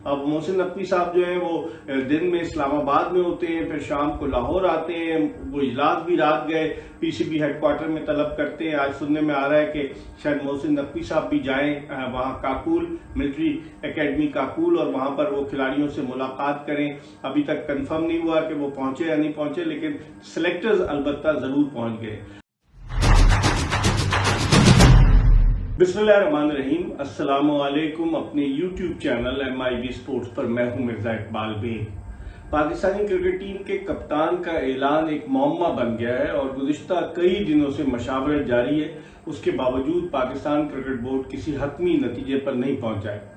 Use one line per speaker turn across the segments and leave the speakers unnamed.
अब मोहसिन नकवी साहब जो है वो दिन में इस्लामाबाद में होते हैं, फिर शाम को लाहौर आते हैं। वो इजलास भी रात गए पीसीबी हेडक्वार्टर में तलब करते हैं। आज सुनने में आ रहा है कि शायद मोहसिन नकवी साहब भी जाएं वहां काकुल मिलिट्री एकेडमी काकुल और वहां पर वो खिलाड़ियों से मुलाकात करें। अभी तक कंफर्म नहीं हुआ कि वो पहुंचे या नहीं पहुंचे, लेकिन सिलेक्टर्स अलबत्ता जरूर पहुंच गए। बिस्मिल्लाहिर्रहमानिर्रहीम, अस्सलामुअलैकुम। अपने YouTube चैनल MIB स्पोर्ट्स पर मैं हूं मिर्जा इकबाल बेग। पाकिस्तानी क्रिकेट टीम के कप्तान का ऐलान एक मौम्मा बन गया है और गुज़िश्ता कई दिनों से मशावरत जारी है। उसके बावजूद पाकिस्तान क्रिकेट बोर्ड किसी हतमी नतीजे पर नहीं पहुंचा है।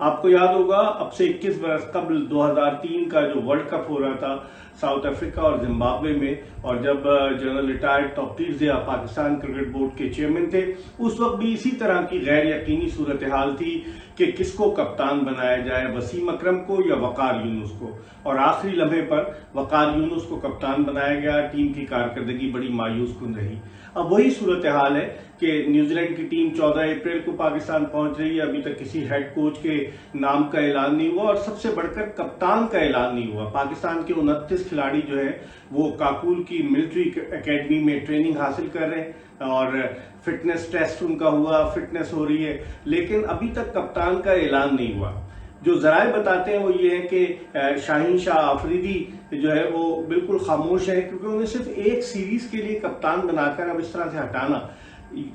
आपको याद होगा, अब से 21 बरस कबल 2003 का जो वर्ल्ड कप हो रहा था साउथ अफ्रीका और जिम्बाब्वे में, और जब general retired Tauqeer Zia Pakistan cricket board के चेयरमैन थे, उस वक्त भी इसी तरह की गैर यकीनी सूरत हाल थी कि किसको कप्तान बनाया जाए, वसीम अकरम को या वकार यूनुस को। और आखिरी लम्हे पर वकार यूनुस को कप्तान बनाया गया। टीम की कारकर्दगी बड़ी मायूस कुन रही। अब वही सूरत हाल है कि न्यूजीलैंड की टीम 14 अप्रैल को पाकिस्तान पहुंच रही है। अभी तक किसी हेड कोच के नाम का ऐलान नहीं हुआ और सबसे बढ़कर कप्तान का ऐलान नहीं हुआ। पाकिस्तान के 29 खिलाड़ी जो है वो काकुल की मिलिट्री एकेडमी में ट्रेनिंग हासिल कर रहे हैं और फिटनेस टेस्ट उनका हुआ, फिटनेस हो रही है, लेकिन अभी तक कप्तान का ऐलान नहीं हुआ। जो जराए बताते हैं वो ये है कि शाहीन शाह आफरीदी जो है वो बिल्कुल खामोश है, क्योंकि उन्हें सिर्फ एक सीरीज के लिए कप्तान बनाकर अब इस तरह से हटाना,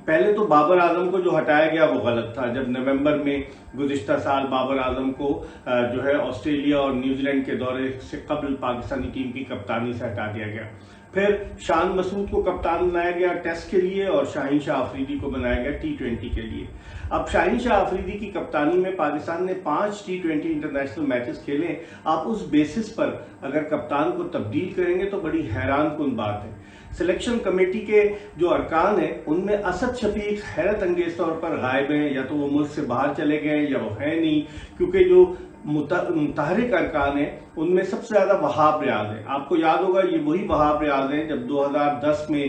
पहले तो बाबर आजम को जो हटाया गया वो गलत था। जब नवंबर में गुज़िश्ता साल बाबर आजम को जो है ऑस्ट्रेलिया और न्यूजीलैंड के दौरे से कबल पाकिस्तानी टीम की कप्तानी से हटा दिया गया। फिर शान मसूद को कप्तान बनाया गया टेस्ट के लिए और शाहीन शाह आफरीदी को बनाया गया T20 के लिए। अब शाहीन शाह आफरीदी की कप्तानी में पाकिस्तान ने 5 T20 इंटरनेशनल मैचेस खेले। आप उस बेसिस पर अगर कप्तान को तब्दील करेंगे तो बड़ी हैरान कुन बात है। सिलेक्शन कमेटी के जो अरकान हैं उनमें असद शफीक हैरत अंगेज तौर पर गायब हैं, या तो वो मुल्क से बाहर चले गए या वो है नहीं, क्योंकि जो मुतहरिक अरकान है उनमें सबसे ज्यादा वहाब रियाज है। आपको याद होगा ये वही वहाब रियाज है जब 2010 में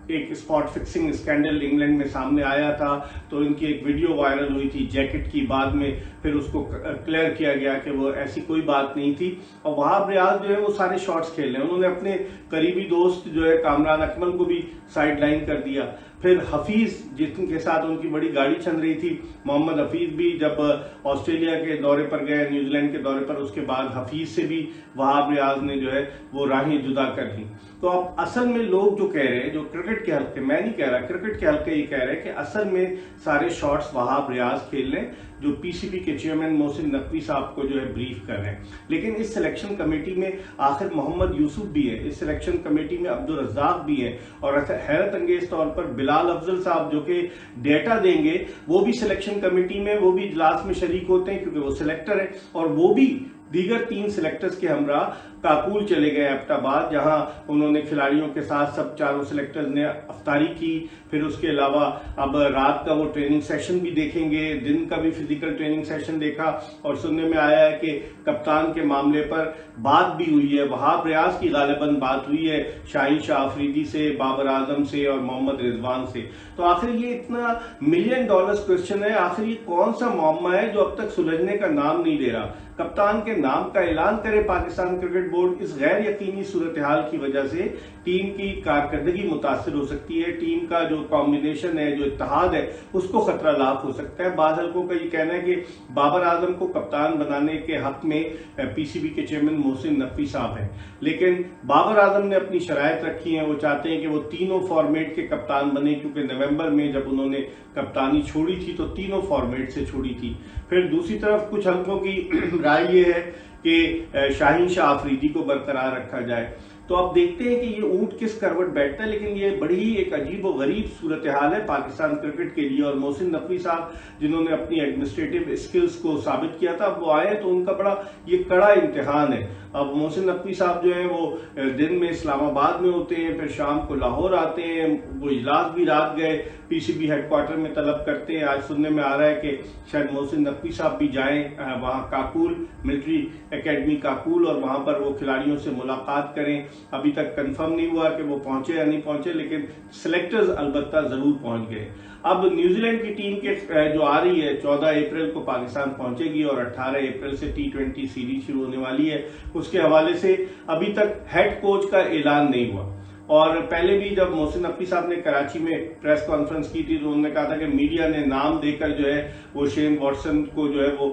एक स्पॉट फिक्सिंग स्कैंडल इंग्लैंड में सामने आया था तो इनकी एक वीडियो वायरल हुई थी जैकेट की। बाद में फिर उसको क्लियर किया गया कि वो ऐसी कोई बात नहीं थी। और वहाब रियाज जो है वो सारे शॉट्स खेल रहे हैं। उन्होंने अपने करीबी दोस्त जो है कामरान अकमल को भी साइड लाइन कर दिया। फिर हफीज जिनके साथ उनकी बड़ी गाड़ी चल रही थी, मोहम्मद हफीज भी जब ऑस्ट्रेलिया के दौरे पर गए, न्यूजीलैंड के दौरे पर, उसके बाद हफीज से भी वहाब रियाज ने जो है वो राहें जुदा कर दी। तो अब असल में लोग जो कह रहे हैं, जो क्रिकेट के हल्के, मैं नहीं कह रहा, क्रिकेट के हल्के ये कह रहे हैं कि असल में सारे शॉट्स वहाब रियाज खेल रहे हैं, जो पीसीबी के चेयरमैन मोहसिन नकवी साहब को जो है ब्रीफ कर रहे हैं। लेकिन इस सिलेक्शन कमेटी में आखिर मोहम्मद यूसुफ भी है, इस सिलेक्शन कमेटी में अब्दुल रज्जाक भी है, और हैरत अंगेज तौर पर बिलाल अफजल साहब जो कि डेटा देंगे वो भी सिलेक्शन कमेटी में, वो भी इजलास में शरीक होते हैं क्योंकि वो सिलेक्टर है। और वो भी दीगर 3 सिलेक्टर्स के हमरा काकुल चले गए एबटाबाद, जहां उन्होंने खिलाड़ियों के साथ सब चारों सिलेक्टर्स ने अफ्तारी की। फिर उसके अलावा अब रात का वो ट्रेनिंग सेशन भी देखेंगे, दिन का भी फिजिकल ट्रेनिंग सेशन देखा, और सुनने में आया है कि कप्तान के मामले पर बात भी हुई है। वहाब रियाज की गालिबन बात हुई है शाहीन शाह आफरीदी से, बाबर आजम से और मोहम्मद रिजवान से। तो आखिर ये इतना $1 मिलियन क्वेश्चन है, आखिर ये कौन सा मामला है जो अब तक सुलझने का नाम नहीं ले रहा। कप्तान के नाम का ऐलान करे पाकिस्तान क्रिकेट बोर्ड, इस गैर यकीनी सूरत हाल की वजह से टीम की कारकर्दगी मुतासर हो सकती है। टीम का जो कॉम्बिनेशन है, जो इत्तेहाद है, उसको खतरा लाक हो सकता है। बाज़ हल्कों का ये कहना है कि बाबर आजम को कप्तान बनाने के हक में पीसीबी के चेयरमैन मोहसिन नकवी साहब हैं, लेकिन बाबर आजम ने अपनी शराइत रखी है। वो चाहते हैं कि वो तीनों फॉर्मेट के कप्तान बने, क्योंकि नवंबर में जब उन्होंने कप्तानी छोड़ी थी तो तीनों फॉर्मेट से छोड़ी थी। फिर दूसरी तरफ कुछ हल्कों की राय ये है कि शाहीन शाह आफरीदी को बरकरार रखा जाए। तो अब देखते हैं कि ये ऊंट किस करवट बैठता है, लेकिन ये बड़ी ही एक अजीब व गरीब सूरत हाल है पाकिस्तान क्रिकेट के लिए। और मोहसिन नकवी साहब जिन्होंने अपनी एडमिनिस्ट्रेटिव स्किल्स को साबित किया था, वो आए तो उनका बड़ा ये कड़ा इम्तिहान है। अब मोहसिन नकवी साहब जो है वो दिन में इस्लामाबाद में होते हैं, फिर शाम को लाहौर आते हैं। वो इजलास भी रात गए पीसीबी हेडक्वार्टर में तलब करते हैं। आज सुनने में आ रहा है कि शायद मोहसिन नकवी साहब भी जाएं वहां काकुल मिलिट्री एकेडमी काकुल और वहां पर वो खिलाड़ियों से मुलाकात करें। अभी तक कंफर्म नहीं हुआ कि वो पहुंचे या नहीं पहुंचे, लेकिन सिलेक्टर्स अलबत्ता जरूर पहुंच गए। अब न्यूजीलैंड की टीम के जो आ रही है 14 अप्रैल को पाकिस्तान पहुंचेगी और 18 अप्रैल से T20 सीरीज शुरू होने वाली है। उसके हवाले से अभी तक हेड कोच का ऐलान नहीं हुआ। और पहले भी जब मोहसिन नकवी साहब ने कराची में प्रेस कॉन्फ्रेंस की थी तो उन्होंने कहा था कि मीडिया ने नाम देकर जो है वो शेन वॉटसन को जो है वो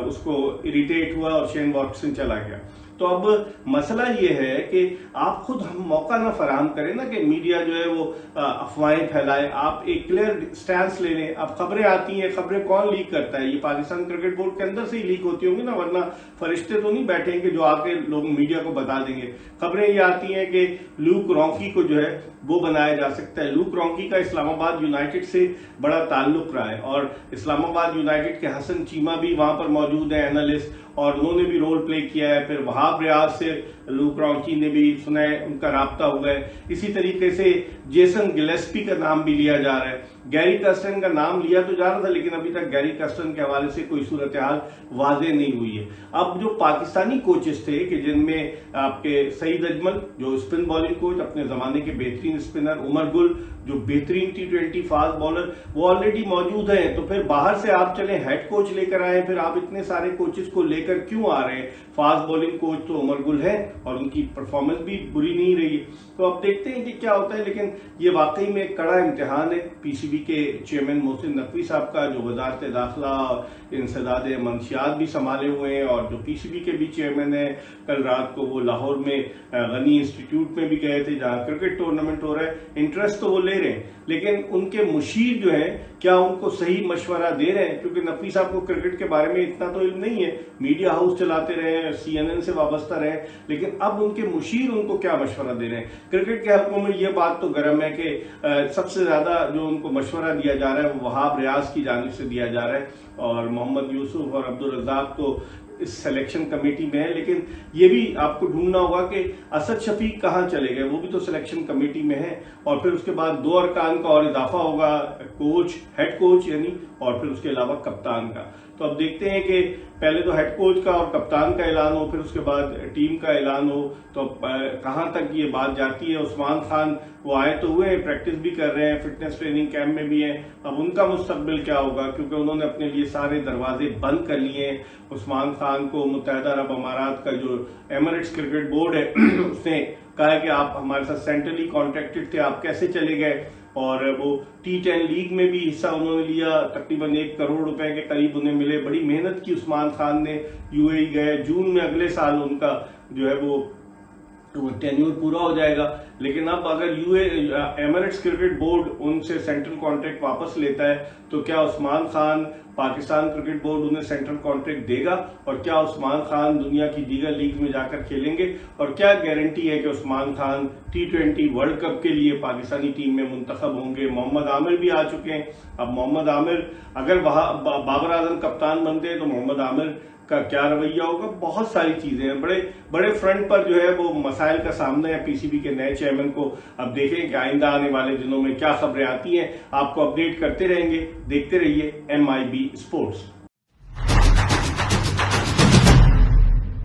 उसको इरिटेट हुआ और शेन वॉटसन चला गया। तो अब मसला ये है कि आप खुद हम मौका ना फराहम करें ना कि मीडिया जो है वो अफवाहें फैलाए। आप एक क्लियर स्टैंस ले लें। अब खबरें आती हैं, खबरें कौन लीक करता है? ये पाकिस्तान क्रिकेट बोर्ड के अंदर से ही लीक होती होंगी ना, वरना फरिश्ते तो नहीं बैठेंगे जो आके लोग मीडिया को बता देंगे। खबरें ये आती हैं कि लूक रॉन्की को जो है वो बनाया जा सकता है। लूक रॉन्की का इस्लामाबाद यूनाइटेड से बड़ा ताल्लुक रहा है और इस्लामाबाद यूनाइटेड के हसन चीमा भी वहां पर मौजूद है, एनालिस्ट, और उन्होंने भी रोल प्ले किया है। फिर वहाब रियाज से लूक रॉन्की ने भी सुना है, उनका राब्ता हुआ है। इसी तरीके से जेसन गिलेस्पी का नाम भी लिया जा रहा है। गैरी कर्स्टन का नाम लिया तो जा रहा था, लेकिन अभी तक गैरी कर्स्टन के हवाले से कोई सूरत हाल वाज़ेह नहीं हुई है। अब जो पाकिस्तानी कोचेस थे कि जिनमें आपके सईद अजमल जो स्पिन बॉलिंग कोच, अपने जमाने के बेहतरीन स्पिनर, उमर गुल जो बेहतरीन T20 फास्ट बॉलर, वो ऑलरेडी मौजूद हैं। तो फिर बाहर से आप चले हेड कोच लेकर आए, फिर आप इतने सारे कोचेस को लेकर क्यों आ रहे हैं? फास्ट बॉलिंग कोच तो उमर गुल है और उनकी परफॉर्मेंस भी बुरी नहीं रही है। तो अब देखते हैं कि क्या होता है, लेकिन ये वाकई में एक कड़ा इम्तिहान है पीसीबी के चेयरमैन मोहसिन नकवी साहब का, जो वजारत दाखिला और इंसदाद मंशियात भी संभाले हुए हैं, और जो पीसीबी के भी चेयरमैन है। कल रात को वो लाहौर में गनी इंस्टीट्यूट में भी गए थे जहां क्रिकेट टूर्नामेंट हो रहा है। इंटरेस्ट तो वो ले रहे हैं, लेकिन उनके मुशीर जो है क्या उनको सही मशवरा दे रहे हैं? क्योंकि नकवी साहब को क्रिकेट के बारे में इतना तो इल्म नहीं है, मीडिया हाउस चलाते रहे, CNN से वाबस्ता रहे, लेकिन अब उनके मुशीर उनको क्या मशवरा दे रहे हैं? क्रिकेट के हल्कों में ये बात तो गर्म है कि सबसे ज्यादा जो उनको मशवरा दिया जा रहा है वो वहाब रियाज की जानिब से दिया जा रहा है, और मोहम्मद यूसुफ और अब्दुल रज़ाक तो इस सिलेक्शन कमेटी में है। लेकिन ये भी आपको ढूंढना होगा कि असद शफीक कहाँ चले गए, वो भी तो सिलेक्शन कमेटी में है। और फिर उसके बाद 2 अरकान का और इजाफा होगा, कोच, हेड कोच यानी, और फिर उसके अलावा कप्तान का। तो अब देखते हैं कि पहले तो हेड कोच का और कप्तान का ऐलान हो, फिर उसके बाद टीम का ऐलान हो, तो कहां तक ये बात जाती है। उस्मान खान वो आए तो हुए, प्रैक्टिस भी कर रहे हैं, फिटनेस ट्रेनिंग कैंप में भी हैं। अब उनका मुस्तकबिल क्या होगा, क्योंकि उन्होंने अपने लिए सारे दरवाजे बंद कर लिए हैं। उस्मान खान को मुत्तहदा अरब अमारात का जो एमिरेट्स क्रिकेट बोर्ड है उसने कहा है कि आप हमारे साथ सेंट्रली कॉन्ट्रैक्टेड थे, आप कैसे चले गए? और वो T10 लीग में भी हिस्सा उन्होंने लिया, तकरीबन 1 करोड़ रुपए के करीब उन्हें मिले। बड़ी मेहनत की उस्मान खान ने, UAE गए, जून में अगले साल उनका जो है वो टेन्यूर पूरा हो जाएगा। लेकिन अब अगर एमिरेट्स क्रिकेट बोर्ड उनसे सेंट्रल कॉन्ट्रैक्ट वापस लेता है तो क्या उस्मान खान, पाकिस्तान क्रिकेट बोर्ड उन्हें सेंट्रल कॉन्ट्रैक्ट देगा? और क्या उस्मान खान दुनिया की दीगर लीग में जाकर खेलेंगे? और क्या गारंटी है कि Usman Khan T20 world cup के लिए पाकिस्तानी टीम में मुंतखब होंगे? मोहम्मद आमिर भी आ चुके हैं। अब मोहम्मद आमिर अगर बाबर आजम कप्तान बनते हैं तो मोहम्मद आमिर का क्या रवैया होगा? बहुत सारी चीजें हैं, बड़े बड़े फ्रंट पर जो है वो मसाइल का सामना है पीसीबी के नए चेयरमैन को। अब देखें कि आइंदा आने वाले दिनों में क्या खबरें आती हैं, आपको अपडेट करते रहेंगे। देखते रहिए MIB स्पोर्ट्स।